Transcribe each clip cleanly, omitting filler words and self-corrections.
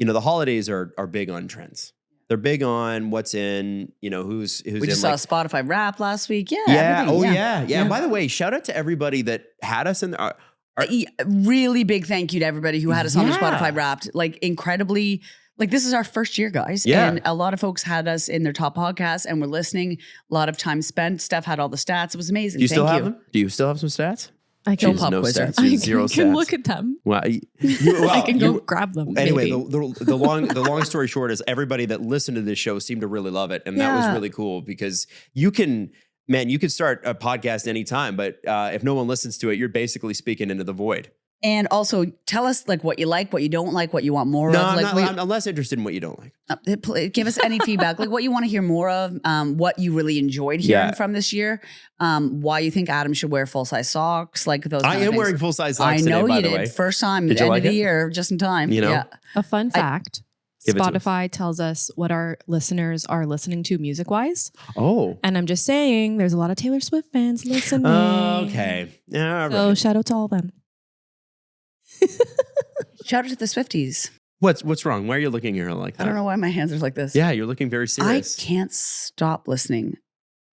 the holidays are big on trends. They're big on what's in, who's We in. just saw a Spotify Wrap last week. Yeah. Yeah. everything, Oh, yeah. By the way, shout out to everybody that had us in there. Really big thank you to everybody who had us on their Yeah. Spotify Wrapped. Like incredibly, like this is our first year, guys. Yeah. And a lot of folks had us in their top podcasts and were listening. A lot of time spent. Stef had all the stats. It was amazing. Do you still Thank have them? Do you still have some stats? I can, Pop no quizzer. stats. I Zero can stats. look at them. Well, I can go grab them. Anyway, maybe. the long story short is everybody that listened to this show seemed to really love it. And that was really cool because you can start a podcast anytime, but if no one listens to it, you're basically speaking into the void. And also tell us like what you like, what you don't like, what you want more of. I'm less interested in what you don't like. Give us any feedback, like what you want to hear more of, what you really enjoyed hearing from this year, why you think Adam should wear full-size socks, like those I kind of am things. wearing full-size socks I know today, by you the did. way. First time, Did end you like of the it? year, just in time. You know? Yeah. A fun fact. Give it to us. Spotify tells us what our listeners are listening to music-wise. Oh. And I'm just saying, there's a lot of Taylor Swift fans listening. Okay. All So right. shout out to all of them. Shout out to the Swifties. What's wrong? Why are you looking at her like that? I don't know why my hands are like this. Yeah, you're looking very I serious. can't stop listening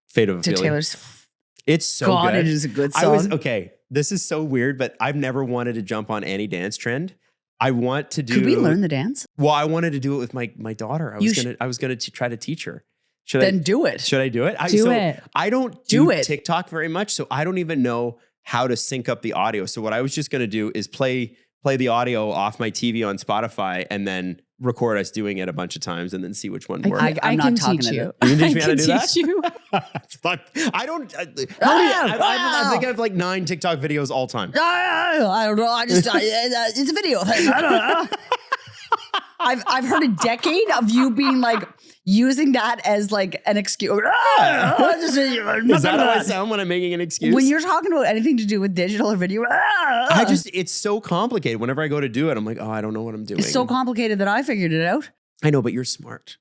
Fate of to Ophelia. Taylor's. It's so God, good. it is a good song. Okay. This is so weird, but I've never wanted to jump on any dance trend. I want to do. Could we learn the dance? Well, I wanted to do it with my daughter. I was gonna try to teach her. Should Then do it. Should I do it? Do it. I don't do TikTok very much, so I don't even know how to sync up the audio. So what I was just gonna do is play the audio off my TV on Spotify and then record us doing it a bunch of times and then see which one works. I'm not can talking teach to you. them. You can teach me how to do that? You. I don't. I think I have like 9 TikTok videos all time. I don't know. It's a video thing. I don't know. I've heard a decade of you being like using that as like an excuse. Is that how I sound when I'm making an excuse? When you're talking about anything to do with digital or video, it's so complicated. Whenever I go to do it, I'm like, oh, I don't know what I'm doing. it's so complicated that I figured it out. I know, but you're smart.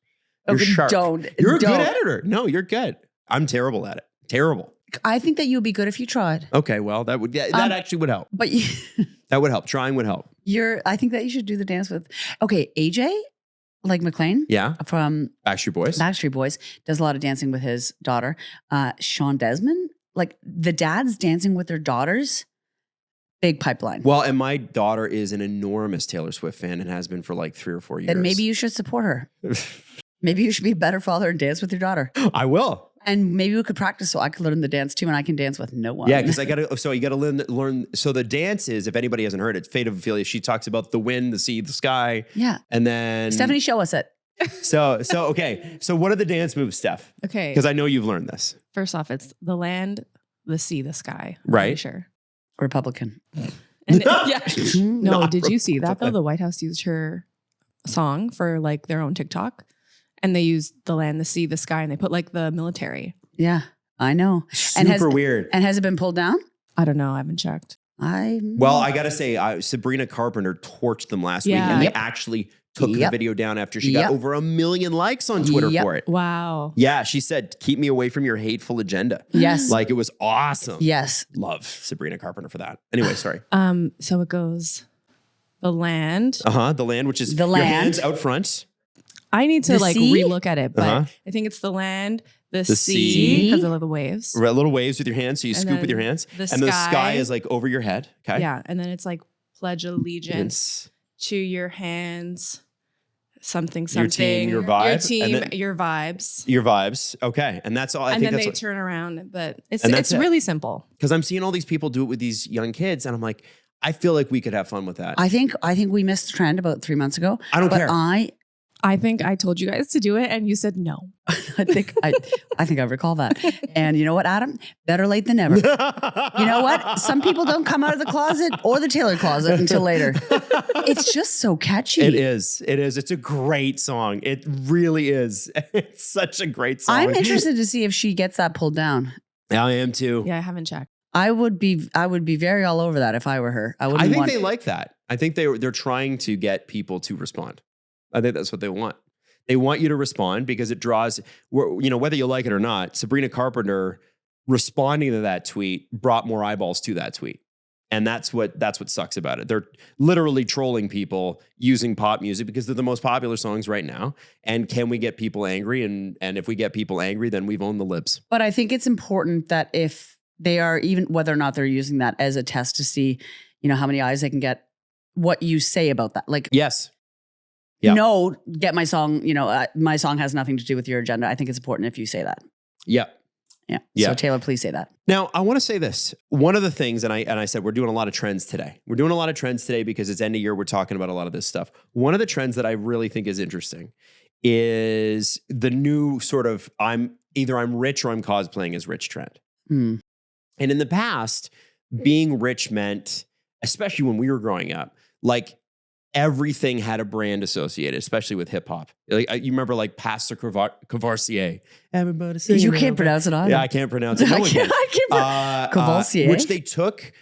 You're Okay, sharp. You're a good don't. editor. No, you're good. I'm terrible at it. Terrible. I think that you'd be good if you tried. Okay, well, that actually would help. But That would help. Trying would help. I think that you should do the dance with. Okay, AJ, like McLean. Yeah. From Backstreet Boys. does a lot of dancing with his daughter. Sean Desmond, like the dads dancing with their daughters. Big pipeline. Well, and my daughter is an enormous Taylor Swift fan and has been for like 3 or 4 years. Then maybe you should support her. Maybe you should be a better father and dance with your daughter. I will. And maybe we could practice so I could learn the dance too, and I can dance with no one. Yeah, because you gotta learn. So the dance is, if anybody hasn't heard it, Fate of Ophelia. She talks about the wind, the sea, the sky. Yeah. And then Stephanie, show us it. So okay. So what are the dance moves, Steph? Okay. Because I know you've learned this. First off, it's the land, the sea, the sky. I'm Right. pretty sure. Republican. And yeah. No, Not did you see that though? The White House used her song for like their own TikTok, and they used the land, the sea, the sky, and they put like the military. Yeah, I know. Super weird. And has it been pulled down? I don't know. I haven't checked. Well, I gotta say, Sabrina Carpenter torched them last week, and they actually took the video down after she got over 1 million likes on Twitter for it. Wow. Yeah, she said, "Keep me away from your hateful agenda." Yes. Like it was awesome. Yes. Love Sabrina Carpenter for that. Anyway, sorry. So it goes the land. The land, which is The your land. hands out front. I need to The like sea? relook at it, but I think it's the land, the sea, sea. because of the waves. Little waves with your hands, so you And scoop with your then hands. the and the sky. sky is like over your head. Okay. Yeah. And then it's like pledge allegiance to your hands, something. Your team, your vibe, Your and team, then- your vibes. Your vibes. Okay. And that's all. I And think then that's they turn around, but it's And that's it. really simple. because I'm seeing all these people do it with these young kids, and I'm like, I feel like we could have fun with that. I think we missed the trend about 3 months ago. I don't but care. I think I told you guys to do it and you said no. I think I recall that. And you know what, Adam? Better late than never. You know what? Some people don't come out of the closet or the tailor closet until later. It's just so catchy. It is. It's a great song. It really is. It's such a great song. I'm interested to see if she gets that pulled down. I am too. Yeah, I haven't checked. I would be very all over that if I were her. I think they like that. I think they're trying to get people to respond. I think that's what they want. They want you to respond because it draws, whether you like it or not, Sabrina Carpenter responding to that tweet brought more eyeballs to that tweet. And that's what sucks about it. They're literally trolling people using pop music because they're the most popular songs right now. And can we get people angry? And if we get people angry, then we've owned the libs. But I think it's important that if they are, even whether or not they're using that as a test to see, how many eyes they can get, what you say about that. Like, yes. Yeah. No, get my song, my song has nothing to do with your agenda. I think it's important if you say that. Yeah. Yeah. So Taylor, please say that. Now, I want to say this. One of the things, and I said we're doing a lot of trends today. We're doing a lot of trends today because it's end of year. We're talking about a lot of this stuff. One of the trends that I really think is interesting is the new sort of I'm rich or I'm cosplaying as rich trend. Mm. And in the past, being rich meant, especially when we were growing up, like everything had a brand associated, especially with hip hop. Like you remember, like Pastor Courvoisier. Everybody sing. You can't pronounce it either. Yeah, I can't pronounce it. No one can. Courvoisier, which they took,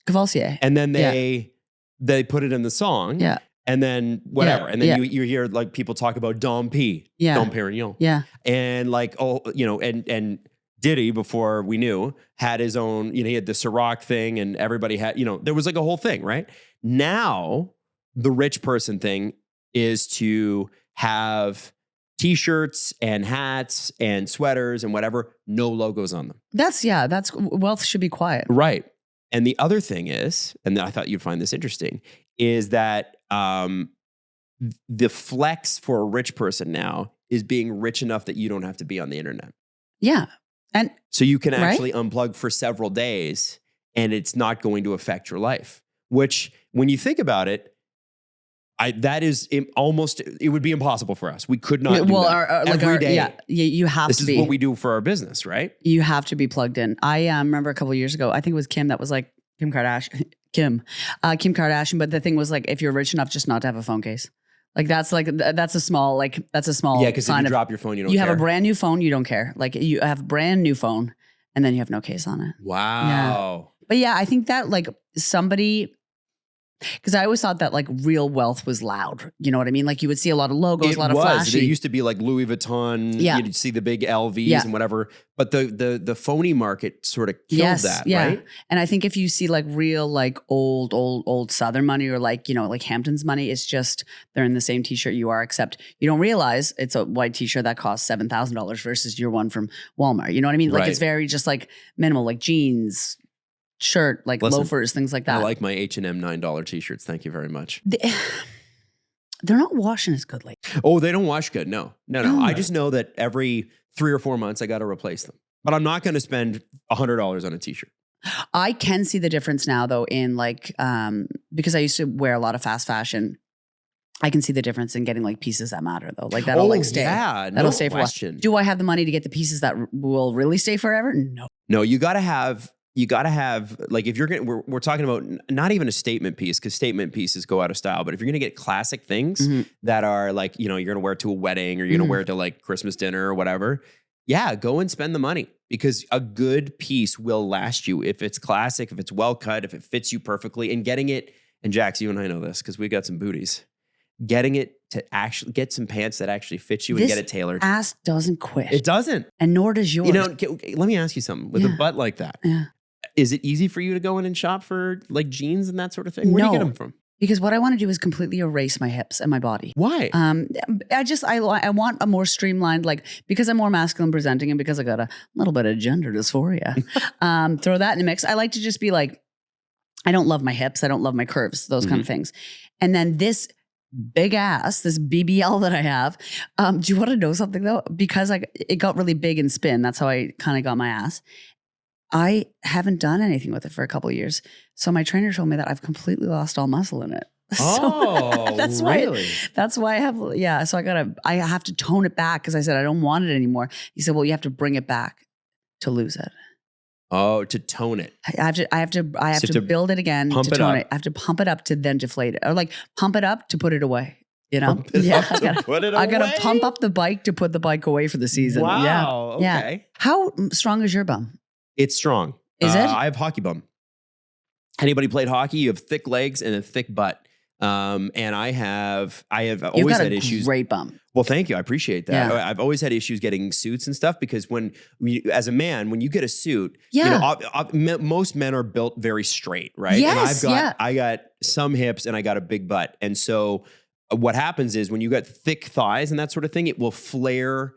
Courvoisier, and then they put it in the song. Yeah. And then whatever. And then you hear like people talk about Dom P. Yeah. Dom Perignon. Yeah. And like, and Diddy, before we knew, had his own, he had the Ciroc thing and everybody had, there was like a whole thing, right? Now, the rich person thing is to have t-shirts and hats and sweaters and whatever, no logos on them. That's wealth should be quiet. Right. And the other thing is, and I thought you'd find this interesting, is that the flex for a rich person now is being rich enough that you don't have to be on the internet. Yeah. And so you can actually unplug for several days and it's not going to affect your life, which when you think about it, it would be impossible for us. We could not do that every day. Yeah, you have this to be. This is what we do for our business, right? You have to be plugged in. I remember a couple of years ago, I think it was Kim that was like, Kim Kardashian. But the thing was like, if you're rich enough just not to have a phone case. Like that's a small yeah, because if you drop your phone, you don't care. You have a brand new phone, you don't care. Like you have a brand new phone and then you have no case on it. Wow. Yeah. But yeah, I think that like somebody, because I always thought that like real wealth was loud. You know what I mean? Like you would see a lot of logos, a lot of flashy. It used to be like Louis Vuitton. Yeah. You'd see the big LVs and whatever. But the phony market sort of killed that, right? And I think if you see like real like old Southern money or like, like Hamptons money, it's just they're in the same t-shirt you are, except you don't realize it's a white t-shirt that costs $7,000 versus your one from Walmart. You know what I mean? Like it's very just like minimal, like jeans, shirt, like loafers, things like that. I like my H&M $9 t-shirts. Thank you very much. They're not washing as good lately. Oh, they don't wash good. No. I just know that every 3 or 4 months I got to replace them. But I'm not going to spend $100 on a t-shirt. I can see the difference now though in like, because I used to wear a lot of fast fashion. I can see the difference in getting like pieces that matter though. Like that'll like stay. Yeah, that'll stay for a while. Do I have the money to get the pieces that will really stay forever? No. No, you got to have like if you're going to, we're talking about not even a statement piece because statement pieces go out of style. But if you're going to get classic things that are like, you're going to wear it to a wedding or you're going to wear it to like Christmas dinner or whatever. Yeah, go and spend the money because a good piece will last you. If it's classic, if it's well cut, if it fits you perfectly and getting it. And Jax, you and I know this because we got some booties. Getting it to actually get some pants that actually fit you and get it tailored. Ass doesn't quit. It doesn't. And nor does yours. Let me ask you something. With a butt like that, is it easy for you to go in and shop for like jeans and that sort of thing? Where do you get them from? Because what I want to do is completely erase my hips and my body. Why? I want a more streamlined, like because I'm more masculine presenting and because I got a little bit of gender dysphoria. Throw that in the mix. I like to just be like, I don't love my hips. I don't love my curves, those kind of things. And then this big ass, this BBL that I have. Do you want to know something though? Because it got really big in spin. That's how I kind of got my ass. I haven't done anything with it for a couple of years. So my trainer told me that I've completely lost all muscle in it. Oh, that's really? That's why I have, so I have to tone it back because I said, I don't want it anymore. He said, well, you have to bring it back to lose it. Oh, to tone it. I have to build it again to tone it. I have to pump it up to then deflate it, or like pump it up to put it away. I gotta pump up the bike to put the bike away for the season. Wow. Yeah. Okay. Yeah. How strong is your bum? It's strong. Is it? I have hockey bum. Anybody played hockey? You have thick legs and a thick butt. And I have You've always got had a issues. great bum. Well, thank you. I appreciate that. Yeah. I've always had issues getting suits and stuff because as a man, when you get a suit, Yeah. most men are built very straight, right? Yes, and yeah. I got some hips and I got a big butt. And so what happens is when you got thick thighs and that sort of thing, it will flare.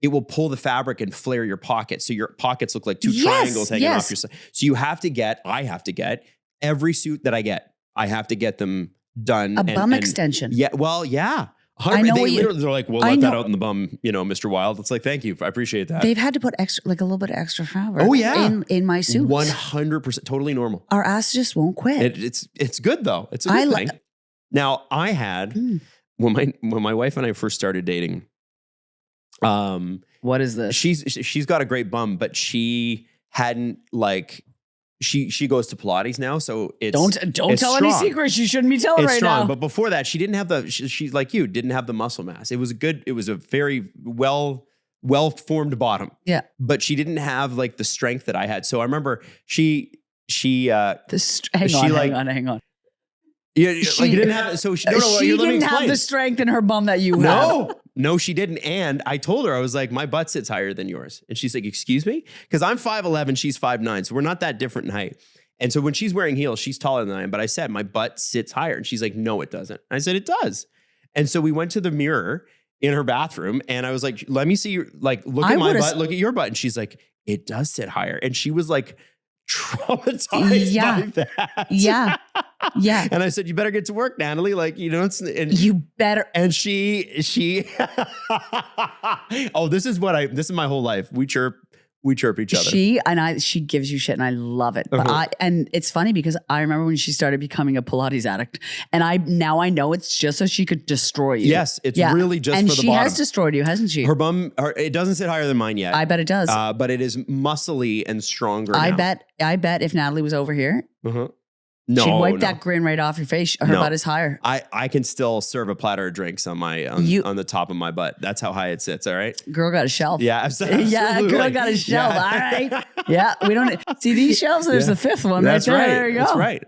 It will pull the fabric and flare your pockets. So your pockets look like two triangles hanging off your side. So I have to get every suit that I get. I have to get them done. A bum extension. Yeah. Well, yeah. I know They're like, we'll let that out in the bum, Mr. Wild. It's like, thank you. I appreciate that. They've had to put extra, like a little bit of extra fabric. Oh, yeah. in my suits. 100% totally normal. Our ass just won't quit. It's good though. It's a good thing. Now I had when my wife and I first started dating. What is this? She's got a great bum, but she hadn't she goes to Pilates now, so don't tell any secrets you shouldn't be telling right now. But before that, she didn't have she's like you, didn't have the muscle mass. It was a very well formed bottom. Yeah. But she didn't have like the strength that I had. So I remember hang on. Yeah, you didn't have it. So she didn't have the strength in her bum that you have. No, she didn't. And I told her, I was like, my butt sits higher than yours. And she's like, excuse me? Because I'm 5'11", she's 5'9". So we're not that different in height. And so when she's wearing heels, she's taller than I am. But I said, my butt sits higher. And she's like, no, it doesn't. I said, it does. And so we went to the mirror in her bathroom. And I was like, let me see your, look at my butt, look at your butt. And she's like, it does sit higher. And she was like, traumatized by that. Yeah. Yeah. And I said, you better get to work, Natalie. You better. And she, this is my whole life. We chirp each other. She gives you shit and I love it. But and it's funny because I remember when she started becoming a Pilates addict and I know it's just so she could destroy you. Yes. It's really just and for the bottom. And she has destroyed you, hasn't she? Her bum, it doesn't sit higher than mine yet. I bet it does. But it is muscly and stronger now. I bet if Natalie was over here, no, she'd wipe that grin right off your face. Her butt is higher. I can still serve a platter of drinks on the top of my butt. That's how high it sits. All right. Girl got a shelf. Yeah, absolutely. Yeah, girl got a shelf. Yeah. All right. Yeah. We don't see these shelves. There's the fifth one right there. There you go. That's right.